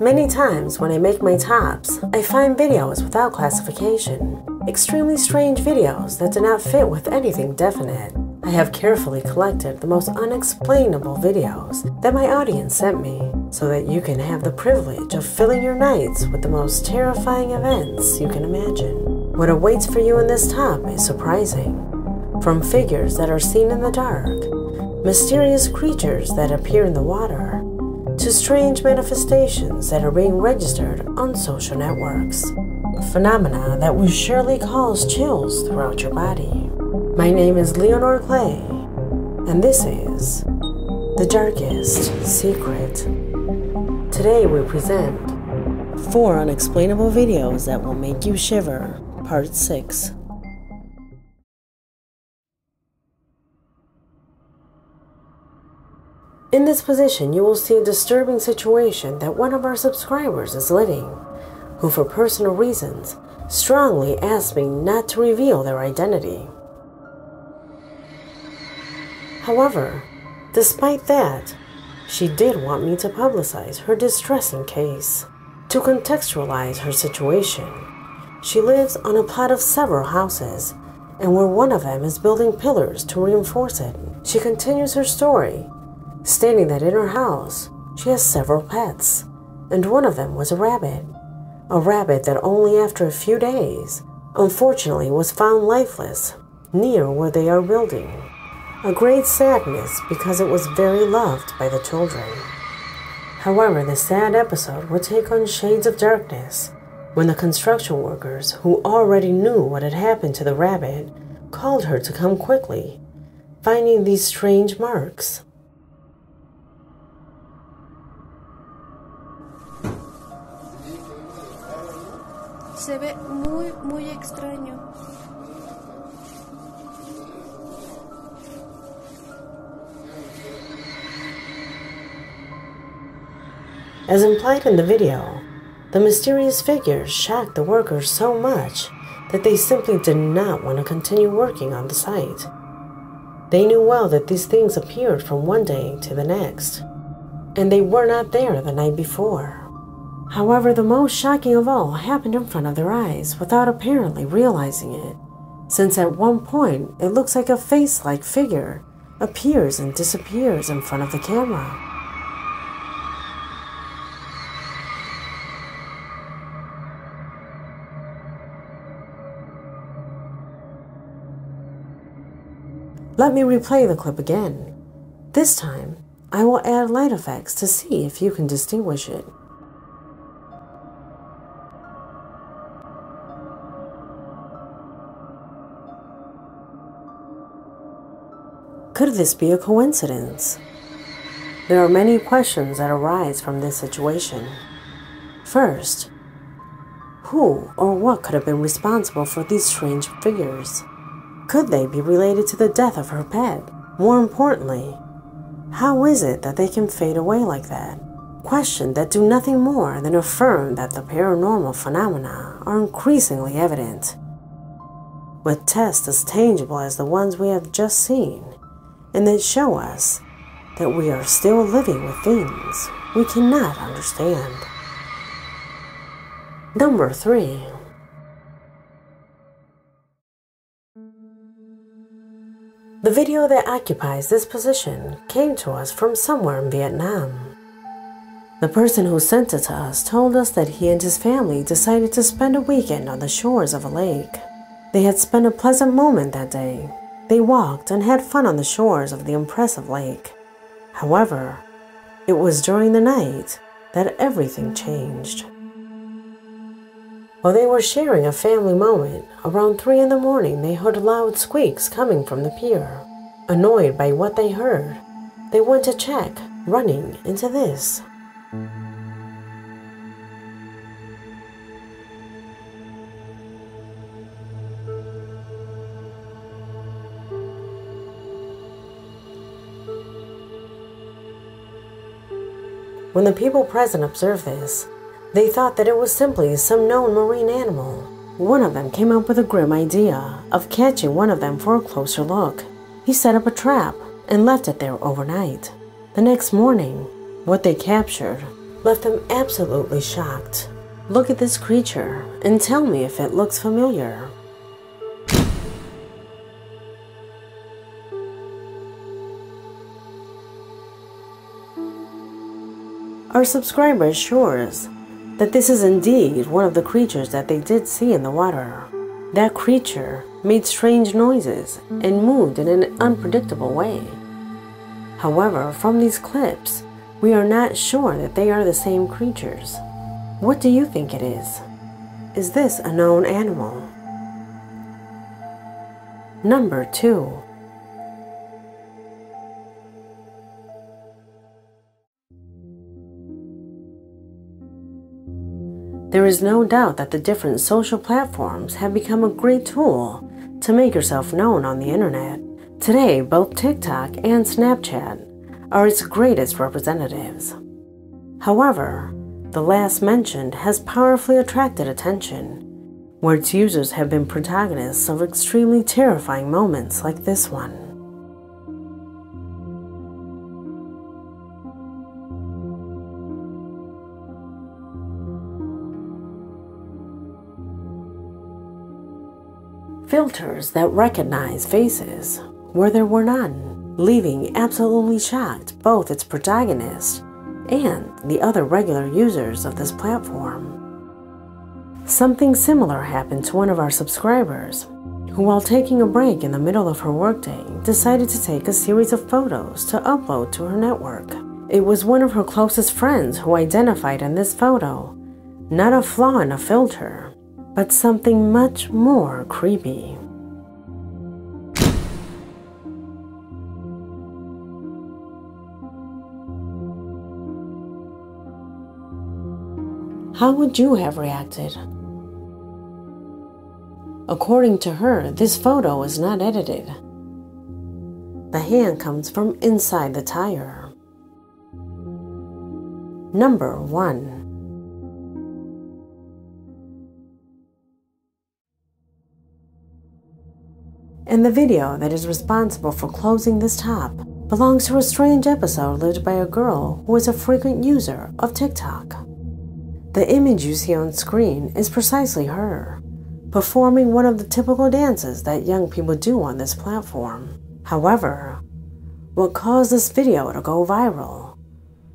Many times when I make my tops, I find videos without classification, extremely strange videos that do not fit with anything definite. I have carefully collected the most unexplainable videos that my audience sent me, so that you can have the privilege of filling your nights with the most terrifying events you can imagine. What awaits for you in this top is surprising. From figures that are seen in the dark, mysterious creatures that appear in the water, to strange manifestations that are being registered on social networks. Phenomena that will surely cause chills throughout your body. My name is Leonor Clay, and this is The Darkest Secret. Today we present 4 unexplainable videos that will make you shiver, Part 6. In this position, you will see a disturbing situation that one of our subscribers is living, who for personal reasons strongly asked me not to reveal their identity. However, despite that, she did want me to publicize her distressing case. To contextualize her situation, she lives on a plot of several houses, and where one of them is building pillars to reinforce it. She continues her story, stating that in her house, she has several pets, and one of them was a rabbit that only after a few days, unfortunately, was found lifeless near where they are building. A great sadness because it was very loved by the children. However, the sad episode would take on shades of darkness when the construction workers, who already knew what had happened to the rabbit, called her to come quickly, finding these strange marks. Se ve muy extraño. As implied in the video, the mysterious figures shocked the workers so much that they simply did not want to continue working on the site. They knew well that these things appeared from one day to the next, and they were not there the night before. However, the most shocking of all happened in front of their eyes without apparently realizing it, since at one point it looks like a face-like figure appears and disappears in front of the camera. Let me replay the clip again. This time, I will add light effects to see if you can distinguish it. Could this be a coincidence? There are many questions that arise from this situation. First, who or what could have been responsible for these strange figures? Could they be related to the death of her pet? More importantly, how is it that they can fade away like that? Questions that do nothing more than affirm that the paranormal phenomena are increasingly evident, with tests as tangible as the ones we have just seen, and that show us that we are still living with things we cannot understand. Number 3. The video that occupies this position came to us from somewhere in Vietnam. The person who sent it to us told us that he and his family decided to spend a weekend on the shores of a lake. They had spent a pleasant moment that day. They walked and had fun on the shores of the impressive lake. However, it was during the night that everything changed. While they were sharing a family moment, around 3 in the morning they heard loud squeaks coming from the pier. Annoyed by what they heard, they went to check, running into this. When the people present observed this, they thought that it was simply some known marine animal. One of them came up with a grim idea of catching one of them for a closer look. He set up a trap and left it there overnight. The next morning, what they captured left them absolutely shocked. Look at this creature and tell me if it looks familiar. Our subscriber assures that this is indeed one of the creatures that they did see in the water. That creature made strange noises and moved in an unpredictable way. However, from these clips, we are not sure that they are the same creatures. What do you think it is? Is this a known animal? Number 2. There is no doubt that the different social platforms have become a great tool to make yourself known on the internet. Today, both TikTok and Snapchat are its greatest representatives. However, the last mentioned has powerfully attracted attention, where its users have been protagonists of extremely terrifying moments like this one. Filters that recognize faces where there were none, leaving absolutely shocked both its protagonist and the other regular users of this platform. Something similar happened to one of our subscribers, who while taking a break in the middle of her workday decided to take a series of photos to upload to her network. It was one of her closest friends who identified in this photo not a flaw in a filter, but something much more creepy. How would you have reacted? According to her, this photo is not edited. The hand comes from inside the tire. Number 1. And the video that is responsible for closing this top belongs to a strange episode lived by a girl who is a frequent user of TikTok. The image you see on screen is precisely her, performing one of the typical dances that young people do on this platform. However, what caused this video to go viral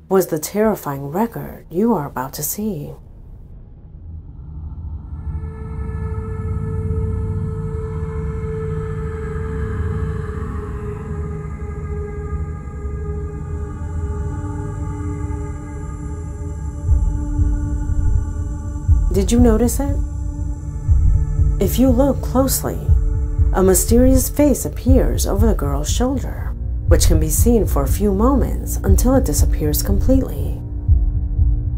was the terrifying record you are about to see. Did you notice it? If you look closely, a mysterious face appears over the girl's shoulder, which can be seen for a few moments until it disappears completely.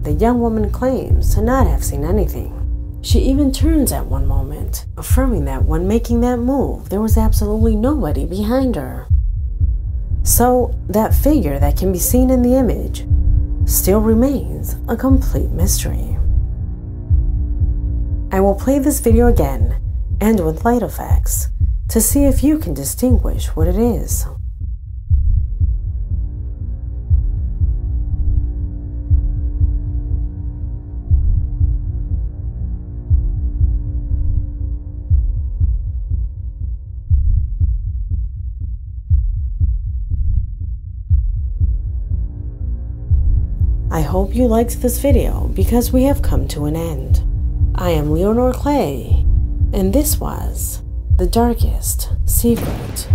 The young woman claims to not have seen anything. She even turns at one moment, affirming that when making that move, there was absolutely nobody behind her. So, that figure that can be seen in the image still remains a complete mystery. I will play this video again, and with light effects, to see if you can distinguish what it is. I hope you liked this video because we have come to an end. I am Leonor Clay, and this was The Darkest Secret.